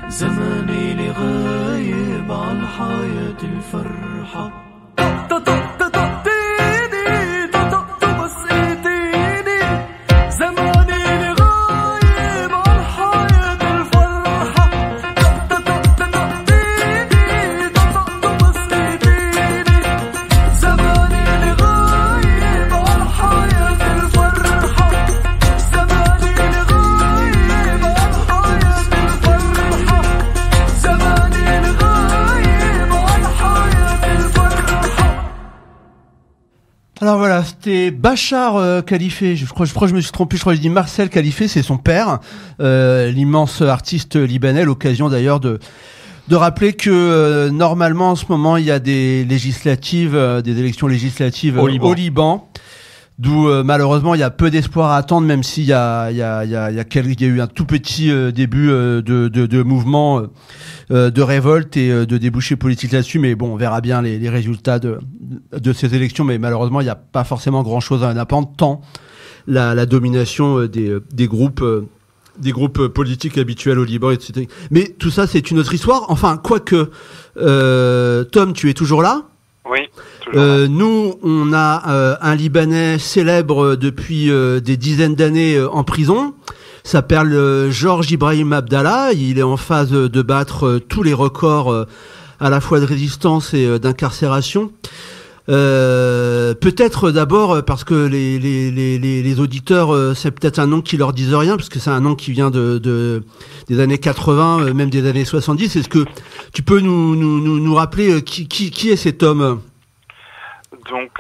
زماني لغايب عن حياة الفرحة زماني لغايب عن Alors voilà, c'était Bachar Khalifé. Je crois que je me suis trompé. Je crois que je dis Marcel Khalifé, c'est son père, l'immense artiste libanais. L'occasion d'ailleurs de rappeler que normalement en ce moment il y a des législatives, des élections législatives au Liban. D'où malheureusement il y a peu d'espoir à attendre, même s'il y a eu un tout petit début de mouvement de révolte et de débouchés politiques là-dessus. Mais bon, on verra bien les résultats de ces élections. Mais malheureusement, il n'y a pas forcément grand-chose à en apprendre, tant la domination des groupes politiques habituels au Liban, etc. Mais tout ça, c'est une autre histoire. Enfin, quoique, Tom, tu es toujours là ? Oui. Nous, on a un Libanais célèbre depuis des dizaines d'années en prison. S'appelle Georges Ibrahim Abdallah. Il est en phase de battre tous les records à la fois de résistance et d'incarcération. Peut-être d'abord parce que les auditeurs, c'est peut-être un nom qui leur disent rien, parce que c'est un nom qui vient des années 80, même des années 70. Est-ce que tu peux nous rappeler qui est cet homme ? Donc,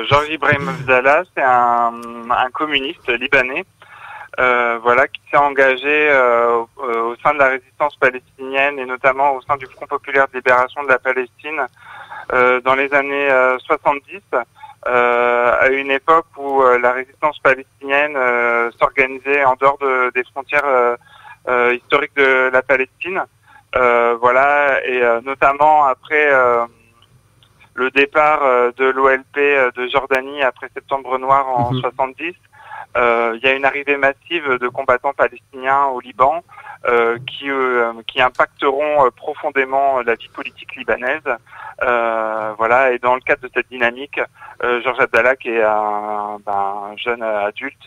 Georges Ibrahim Abdallah, c'est un communiste libanais, qui s'est engagé au sein de la résistance palestinienne et notamment au sein du Front populaire de libération de la Palestine dans les années 70, à une époque où la résistance palestinienne s'organisait en dehors des frontières historiques de la Palestine. Et notamment après le départ de l'OLP de Jordanie après Septembre Noir en 70, il y a une arrivée massive de combattants palestiniens au Liban qui impacteront profondément la vie politique libanaise. Et dans le cadre de cette dynamique, Georges Abdallah, qui est un jeune adulte,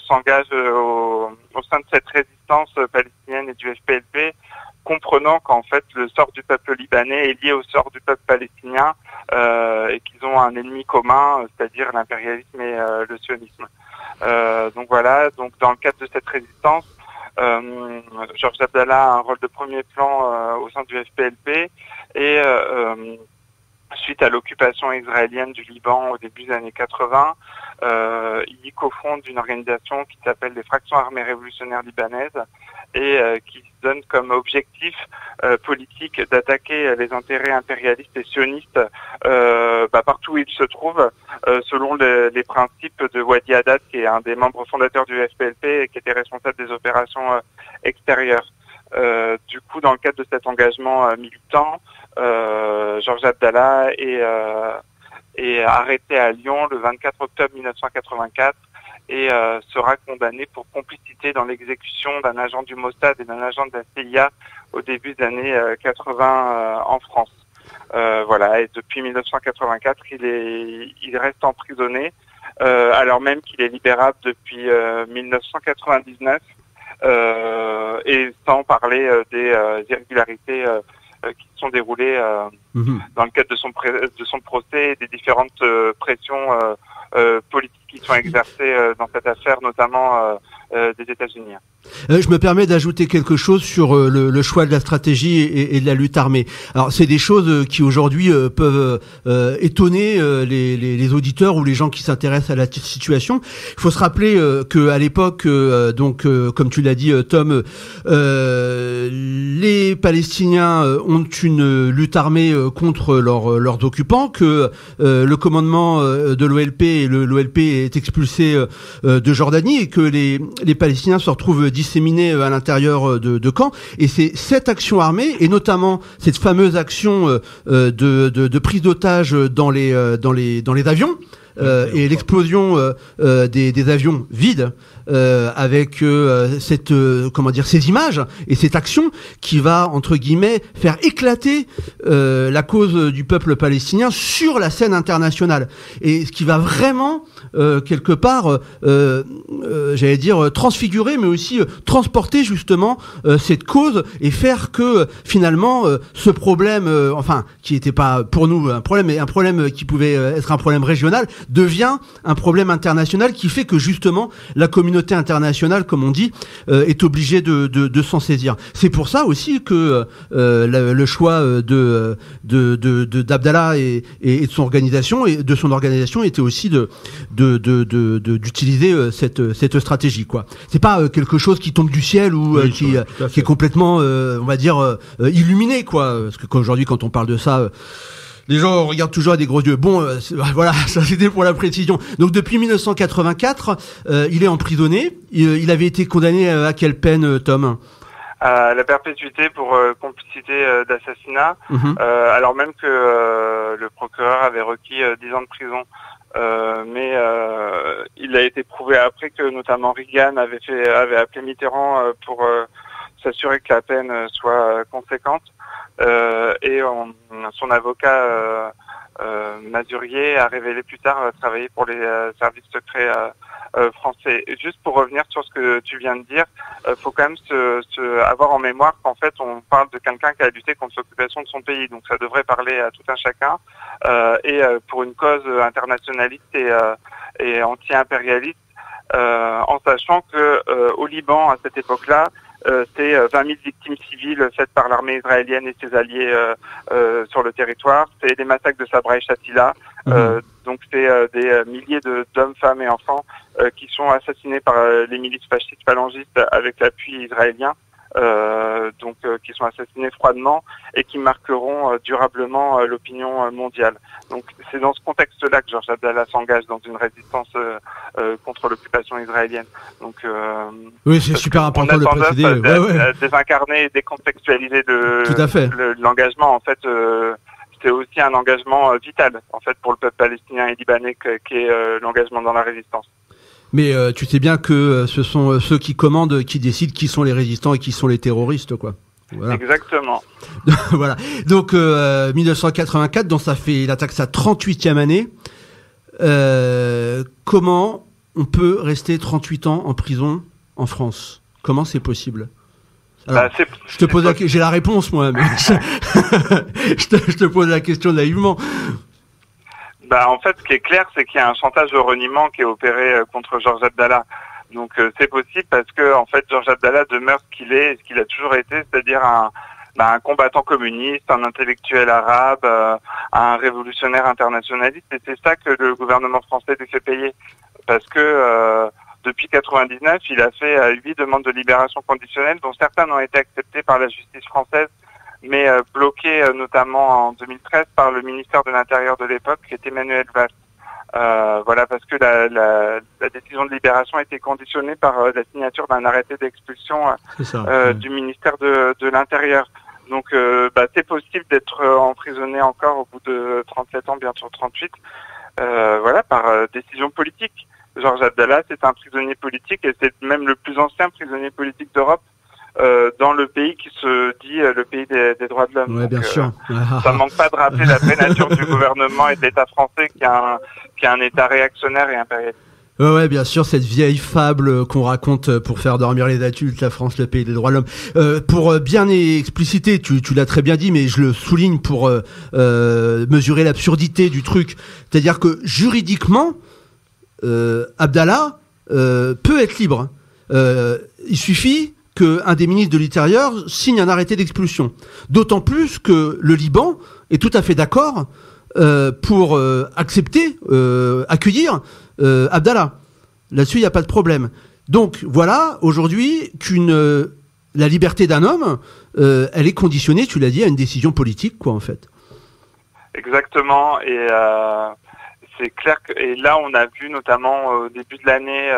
s'engage au sein de cette résistance palestinienne et du FPLP, comprenant qu'en fait le sort du peuple libanais est lié au sort du peuple palestinien et qu'ils ont un ennemi commun, c'est-à-dire l'impérialisme et le sionisme. Donc dans le cadre de cette résistance, Georges Abdallah a un rôle de premier plan au sein du FPLP et suite à l'occupation israélienne du Liban au début des années 80, il cofonde une organisation qui s'appelle les Fractions armées révolutionnaires libanaises et qui se donne comme objectif politique d'attaquer les intérêts impérialistes et sionistes partout où ils se trouvent, selon les principes de Wadi Haddad, qui est un des membres fondateurs du FPLP et qui était responsable des opérations extérieures. Du coup, dans le cadre de cet engagement militant, Georges Abdallah est arrêté à Lyon le 24 octobre 1984 et sera condamné pour complicité dans l'exécution d'un agent du Mossad et d'un agent de la CIA au début des années 80 en France. Et depuis 1984, il reste emprisonné, alors même qu'il est libérable depuis 1999, et sans parler des irrégularités qui se sont déroulées dans le cadre de son procès et des différentes pressions politiques qui sont exercées dans cette affaire, notamment des États-Unis. Je me permets d'ajouter quelque chose sur le choix de la stratégie et de la lutte armée. Alors, c'est des choses qui aujourd'hui peuvent étonner les auditeurs ou les gens qui s'intéressent à la situation. Il faut se rappeler que à l'époque, comme tu l'as dit, Tom, les Palestiniens ont une lutte armée contre leurs occupants, que le commandement de l'OLP et l'OLP est expulsé de Jordanie et que les Palestiniens se retrouvent disséminés à l'intérieur de camps. Et c'est cette action armée, et notamment cette fameuse action de prise d'otages dans les avions, et l'explosion des avions vides, avec ces images et cette action qui va, entre guillemets, faire éclater la cause du peuple palestinien sur la scène internationale, et ce qui va vraiment quelque part transfigurer, mais aussi transporter justement cette cause, et faire que finalement ce problème, qui n'était pas pour nous un problème, mais un problème qui pouvait être un problème régional, devient un problème international, qui fait que justement la communauté communauté internationale, comme on dit, est obligée de s'en saisir. C'est pour ça aussi que le choix d'Abdallah et de son organisation était aussi d'utiliser cette stratégie, quoi. C'est pas quelque chose qui tombe du ciel ou qui est complètement, on va dire, illuminé, quoi. Parce que aujourd'hui, quand on parle de ça, les gens regardent toujours à des gros yeux. Bon, voilà, ça c'était pour la précision. Donc depuis 1984, il est emprisonné. Il avait été condamné à quelle peine, Tom ? La perpétuité pour complicité d'assassinat, alors même que le procureur avait requis 10 ans de prison. Mais il a été prouvé après que notamment Reagan avait appelé Mitterrand pour s'assurer que la peine soit conséquente. Et son avocat Mazurier a révélé plus tard travailler pour les services secrets français. Et juste pour revenir sur ce que tu viens de dire, faut quand même avoir en mémoire qu'en fait on parle de quelqu'un qui a lutté contre l'occupation de son pays, donc ça devrait parler à tout un chacun, et pour une cause internationaliste et anti-impérialiste, en sachant que au Liban à cette époque-là, c'est 20 000 victimes civiles faites par l'armée israélienne et ses alliés sur le territoire. C'est des massacres de Sabra et Shatila. Donc c'est des milliers d'hommes, femmes et enfants qui sont assassinés par les milices fascistes phalangistes avec l'appui israélien. Qui sont assassinés froidement et qui marqueront durablement l'opinion mondiale. Donc c'est dans ce contexte-là que Georges Abdallah s'engage dans une résistance contre l'occupation israélienne. Donc oui, c'est super important de le préciser. Désincarner et décontextualiser tout à fait. l'engagement, en fait, c'est aussi un engagement vital en fait pour le peuple palestinien et libanais qui est l'engagement dans la résistance. Mais tu sais bien que ce sont ceux qui commandent qui décident qui sont les résistants et qui sont les terroristes, quoi. Voilà. Exactement. Voilà. Donc 1984, donc il attaque sa 38e année. Comment on peut rester 38 ans en prison en France ? Comment c'est possible ? Alors, je te pose j'ai la réponse, moi, mais je te pose la question naïvement. En fait, ce qui est clair, c'est qu'il y a un chantage au reniement qui est opéré contre Georges Abdallah. Donc, c'est possible parce que, en fait, Georges Abdallah demeure ce qu'il est et ce qu'il a toujours été, c'est-à-dire un combattant communiste, un intellectuel arabe, un révolutionnaire internationaliste. Et c'est ça que le gouvernement français lui fait payer. Parce que, depuis 99, il a fait 8 demandes de libération conditionnelle, dont certaines ont été acceptées par la justice française, mais bloqué notamment en 2013 par le ministère de l'Intérieur de l'époque, qui était Manuel Valls. Voilà, parce que la décision de libération était conditionnée par la signature d'un arrêté d'expulsion du ministère de l'Intérieur. Donc, c'est possible d'être emprisonné encore au bout de 37 ans, bientôt 38, voilà, par décision politique. Georges Abdallah, c'est un prisonnier politique et c'est même le plus ancien prisonnier politique d'Europe. Dans le pays qui se dit le pays des droits de l'homme. Ouais, bien sûr. Ça ne manque pas de rappeler la vraie nature du gouvernement et de l'État français qui a un État réactionnaire et impérialiste. Ouais, bien sûr, cette vieille fable qu'on raconte pour faire dormir les adultes, la France, le pays des droits de l'homme. Pour bien expliciter, tu l'as très bien dit, mais je le souligne pour mesurer l'absurdité du truc. C'est-à-dire que juridiquement, Abdallah peut être libre. Il suffit qu'un des ministres de l'Intérieur signe un arrêté d'expulsion. D'autant plus que le Liban est tout à fait d'accord pour accueillir Abdallah. Là-dessus, il n'y a pas de problème. Donc voilà, aujourd'hui, la liberté d'un homme, elle est conditionnée, tu l'as dit, à une décision politique, quoi, en fait. Exactement, et c'est clair que, et là, on a vu notamment au début de l'année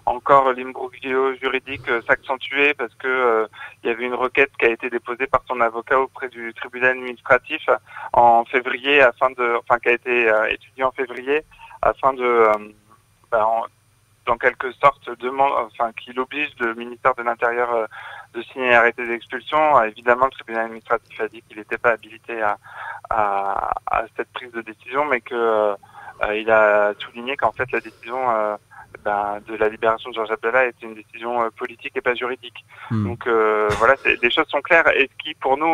encore l'imbroglio juridique s'accentuer parce que il y avait une requête qui a été déposée par son avocat auprès du tribunal administratif en février qui a été étudiée en février afin dans quelque sorte qu'il oblige le ministère de l'Intérieur de signer un arrêté d'expulsion. Évidemment, le tribunal administratif a dit qu'il n'était pas habilité à cette prise de décision, mais que il a souligné qu'en fait la décision de la libération de Georges Abdallah était une décision politique et pas juridique. Donc voilà, les choses sont claires, et ce qui pour nous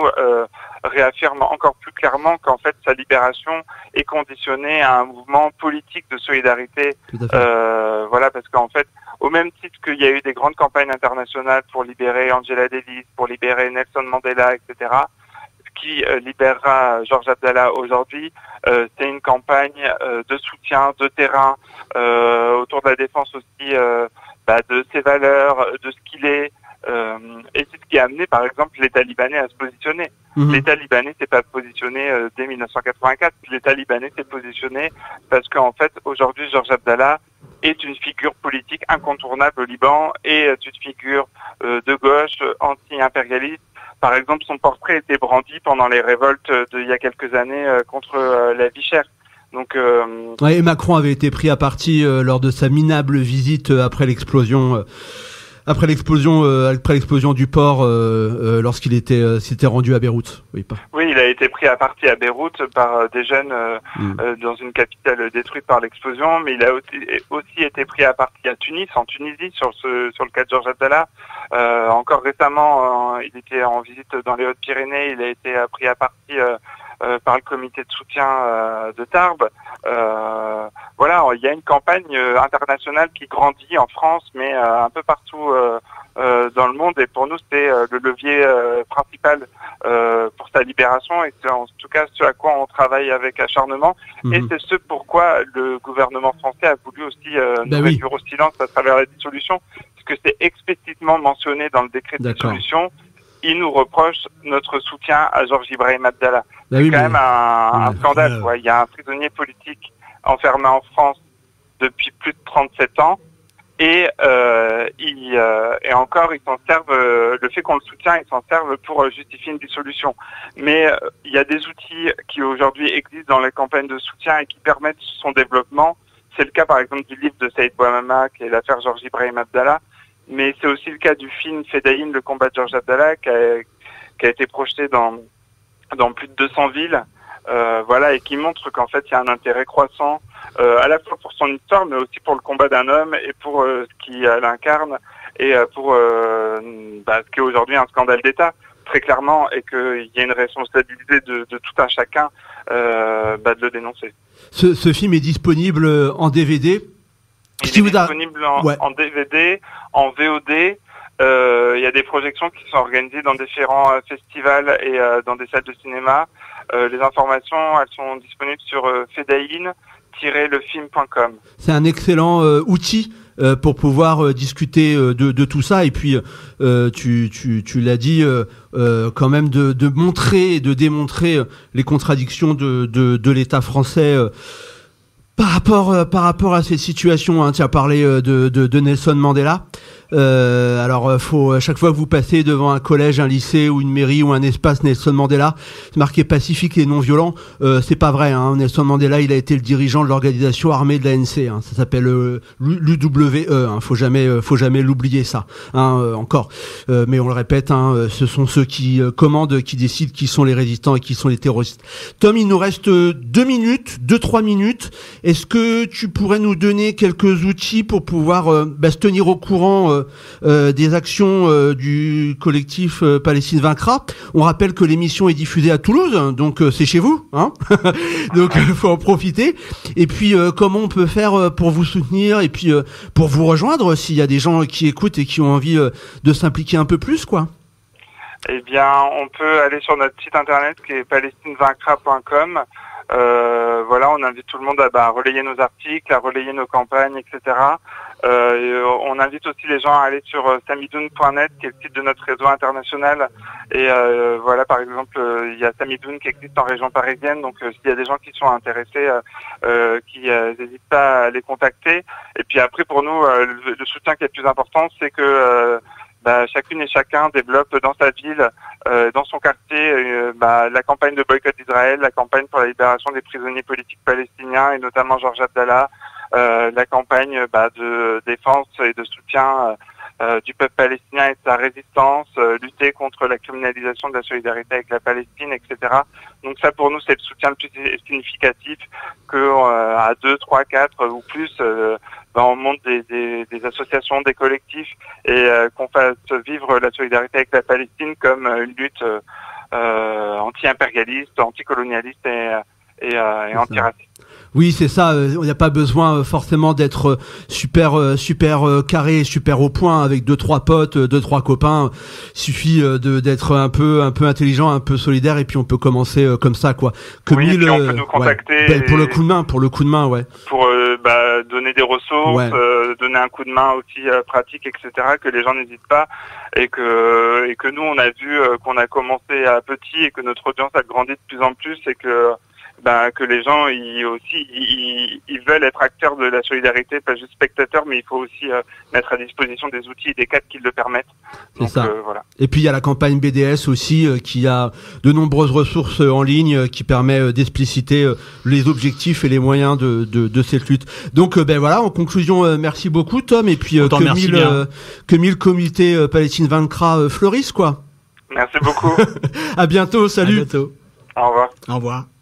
réaffirme encore plus clairement qu'en fait sa libération est conditionnée à un mouvement politique de solidarité. Voilà, parce qu'en fait, au même titre qu'il y a eu des grandes campagnes internationales pour libérer Angela Davis, pour libérer Nelson Mandela, etc., ce qui libérera Georges Abdallah aujourd'hui, c'est une campagne de soutien, de terrain, autour de la défense aussi de ses valeurs, de ce qu'il est. Et c'est ce qui a amené, par exemple, l'État libanais à se positionner. L'État libanais s'est pas positionné dès 1984. L'État libanais s'est positionné parce qu'en fait, aujourd'hui, Georges Abdallah est une figure politique incontournable au Liban et est une figure de gauche, anti-impérialiste. Par exemple, son portrait était brandi pendant les révoltes d'il y a quelques années contre la vie chère. Donc, et Macron avait été pris à partie lors de sa minable visite après l'explosion du port lorsqu'il s'était rendu à Beyrouth. Oui, il a été pris à partie à Beyrouth par des jeunes dans une capitale détruite par l'explosion, mais il a aussi été pris à partie à Tunis, en Tunisie, sur le cas de Georges Abdallah. Encore récemment, il était en visite dans les Hautes-Pyrénées, il a été pris à partie par le comité de soutien de Tarbes. Voilà, il y a une campagne internationale qui grandit en France, mais un peu partout dans le monde. Et pour nous, c'est le levier principal pour sa libération. Et c'est en tout cas ce à quoi on travaille avec acharnement. Et c'est ce pourquoi le gouvernement français a voulu aussi nous réduire au silence à travers la dissolution, parce que c'est explicitement mentionné dans le décret de dissolution. Il nous reproche notre soutien à Georges Ibrahim Abdallah. C'est quand même un scandale, quoi. Il y a un prisonnier politique enfermé en France depuis plus de 37 ans et encore ils s'en servent, le fait qu'on le soutient, ils s'en servent pour justifier une dissolution. Mais il y a des outils qui aujourd'hui existent dans les campagnes de soutien et qui permettent son développement. C'est le cas par exemple du livre de Saïd Bouamama qui est l'affaire Georges Ibrahim Abdallah. Mais c'est aussi le cas du film Fedaïn, le combat de Georges Abdallah, qui a été projeté dans plus de 200 villes, voilà, et qui montre qu'en fait il y a un intérêt croissant, à la fois pour son histoire, mais aussi pour le combat d'un homme et pour ce qu'il incarne, et pour ce qui est aujourd'hui un scandale d'État, très clairement, et qu'il y a une responsabilité de tout un chacun de le dénoncer. Ce film est disponible en DVD. Il est disponible en DVD, en VOD. Il y a des projections qui sont organisées dans différents festivals et dans des salles de cinéma. Les informations, elles sont disponibles sur fedaïn-lefilm.com. C'est un excellent outil pour pouvoir discuter de tout ça. Et puis, tu l'as dit, quand même de montrer et de démontrer les contradictions de l'État français par rapport à cette situation. Tu as parlé de Nelson Mandela. Alors, faut à chaque fois que vous passez devant un collège, un lycée ou une mairie ou un espace Nelson Mandela, c'est marqué pacifique et non violent. C'est pas vrai. Nelson Mandela, il a été le dirigeant de l'organisation armée de l'ANC. Ça s'appelle l'UWE. Faut jamais l'oublier ça. Encore. Mais on le répète. Ce sont ceux qui commandent, qui décident qui sont les résistants et qui sont les terroristes. Tom, il nous reste 2-3 minutes. Est-ce que tu pourrais nous donner quelques outils pour pouvoir se tenir au courant des actions du collectif Palestine Vaincra? On rappelle que l'émission est diffusée à Toulouse, donc c'est chez vous, donc il faut en profiter. Et puis comment on peut faire pour vous soutenir et puis pour vous rejoindre s'il y a des gens qui écoutent et qui ont envie de s'impliquer un peu plus, quoi? Eh bien, on peut aller sur notre site internet qui est palestinevaincra.com. Voilà, on invite tout le monde à relayer nos articles, à relayer nos campagnes, etc. On invite aussi les gens à aller sur samidoun.net, qui est le site de notre réseau international. Et voilà, par exemple, il y a Samidoun qui existe en région parisienne. Donc, s'il y a des gens qui sont intéressés, qui n'hésitent pas à les contacter. Et puis après, pour nous, le soutien qui est le plus important, c'est que chacune et chacun développe dans sa ville, dans son quartier, la campagne de boycott d'Israël, la campagne pour la libération des prisonniers politiques palestiniens et notamment Georges Abdallah, la campagne de défense et de soutien du peuple palestinien et de sa résistance, lutter contre la criminalisation de la solidarité avec la Palestine, etc. Donc ça, pour nous, c'est le soutien le plus significatif que à 2, 3, 4 ou plus, on monte des associations, des collectifs et qu'on fasse vivre la solidarité avec la Palestine comme une lutte anti-impérialiste, anticolonialiste et antiraciste. Oui, c'est ça. Il n'y a pas besoin forcément d'être super carré, super au point avec 2-3 potes, 2-3 copains. Il suffit d'être un peu intelligent, un peu solidaire, et puis on peut commencer comme ça, quoi. Comme oui, on peut nous contacter pour le coup de main, ouais. Pour donner des ressources, donner un coup de main aussi pratique, etc. Que les gens n'hésitent pas, et que nous on a vu qu'on a commencé à petit et que notre audience a grandi de plus en plus, et que les gens ils veulent être acteurs de la solidarité, pas juste spectateurs, mais il faut aussi mettre à disposition des outils et des cadres qui le permettent. Donc, c'est ça. Voilà. Et puis il y a la campagne BDS aussi qui a de nombreuses ressources en ligne qui permet d'expliciter les objectifs et les moyens de cette lutte. Donc voilà, en conclusion, merci beaucoup Tom, et puis que 1000 comités Palestine vaincra fleurissent, quoi. Merci beaucoup. À bientôt, salut. À bientôt. Au revoir. Au revoir.